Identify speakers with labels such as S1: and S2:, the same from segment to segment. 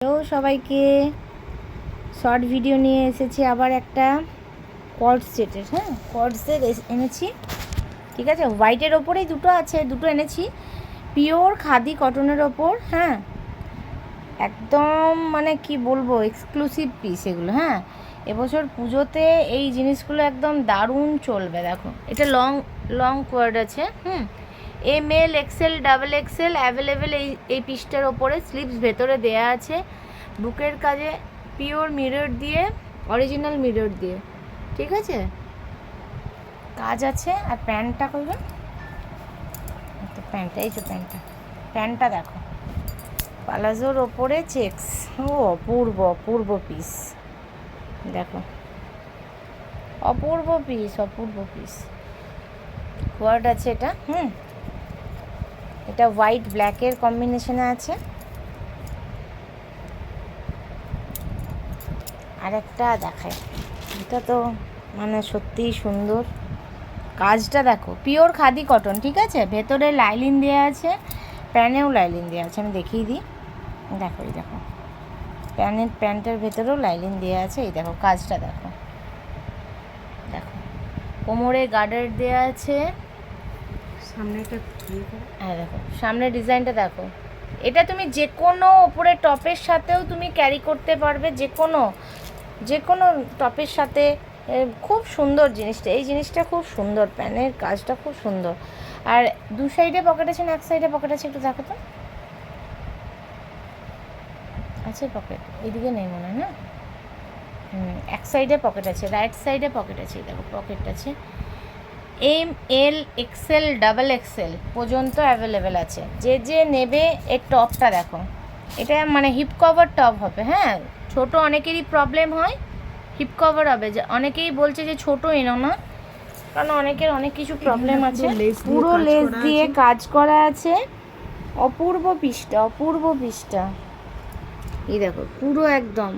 S1: Hello সবাইকে, short video নিয়ে এসেছি আবার একটা কর্ড সেটের। হ্যাঁ, কর্ড সেট এনেছি, ঠিক আছে। হোয়াইটের ওপরেই দুটো আছে, দুটো এনেছি পিওর খাদি কটনের ওপর। হ্যাঁ, একদম মানে কি বলবো, এক্সক্লুসিভ পিস এগুলো। হ্যাঁ, এবছর পুজোতে এই জিনিসগুলো একদম দারুণ চলবে। দেখো, এটা লং লং কোয়ার্ড আছে। ML XL double XL available এই পিসটার ওপরে। স্লিভস ভেতরে দেয়া আছে, বুকের কাজে পিওর মিরর দিয়ে, অরিজিনাল মিরর দিয়ে, ঠিক আছে, কাজ আছে। আর প্যান্টটা করবে তো, প্যান্টটা এই যে প্যান্টটা দেখো, পালাজোর ওপরে চেক্স। ও অপূর্ব অপূর্ব পিস, দেখো, অপূর্ব পিস কোয়ার্ড আছে এটা। এটা হোয়াইট ব্ল্যাকের কম্বিনেশনে আছে। আরেকটা দেখায়, এটা তো মানে সত্যিই সুন্দর। কাজটা দেখো, পিওর খাদি কটন, ঠিক আছে। ভেতরে লাইলিন দেওয়া আছে, প্যানেও লাইলিন দেওয়া আছে। আমি দেখিয়ে দিই, দেখো, এই দেখো, প্যান্টের ভেতরেও লাইলিন দেওয়া আছে। এই দেখো কাজটা, দেখো দেখো, কোমরে গার্ডার দেওয়া আছে। সামনে একটা, হ্যাঁ দেখো সামনের ডিজাইনটা দেখো। এটা তুমি যে কোনো ওপরে টপের সাথেও তুমি ক্যারি করতে পারবে, যে কোনো টপের সাথে। খুব সুন্দর জিনিসটা, এই জিনিসটা খুব সুন্দর, প্যানের কাজটা খুব সুন্দর। আর দু সাইডে পকেট আছে না এক সাইডে পকেট আছে, একটু দেখো তো। আছে পকেট, এদিকে নেই মনে হয় না। এক সাইডে পকেট আছে, রাইট সাইডে পকেট আছে। দেখো পকেট আছে, এমএল এক্সেল ডাবল এক্সেল পর্যন্ত অ্যাভেলেবেল আছে। যে নেবে, এর টপটা দেখো, এটা মানে হিপ কভার টপ হবে। হ্যাঁ, ছোট অনেকেরই প্রবলেম হয়, হিপ কভার হবে। যে অনেকেই বলছে যে ছোট এনো না, কারণ অনেকের অনেক কিছু প্রবলেম আছে। পুরো লেস দিয়ে কাজ করা আছে। অপূর্ব পিসটা এই দেখো, পুরো একদম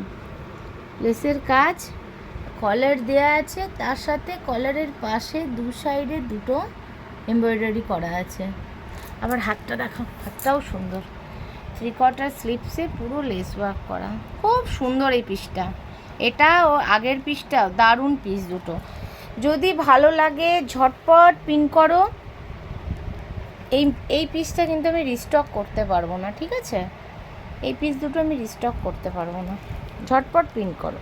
S1: লেসের কাজ, কলার দেয়া আছে। তার সাথে কলারের পাশে দু সাইডে দুটো এমব্রয়ডারি করা আছে। আবার হাতটা দেখো, হাতটাও সুন্দর, 3/4 স্লিপসে পুরো লেস ওয়ার্ক করা। খুব সুন্দর এই পিসটা। এটা ও আগের পিসটা দারুণ পিস দুটো। যদি ভালো লাগে ঝটপট পিন করো। এই পিসটা কিন্তু আমি রিস্টক করতে পারবো না, ঠিক আছে। এই পিস দুটো আমি রিস্টক করতে পারবো না, ঝটপট পিন করো।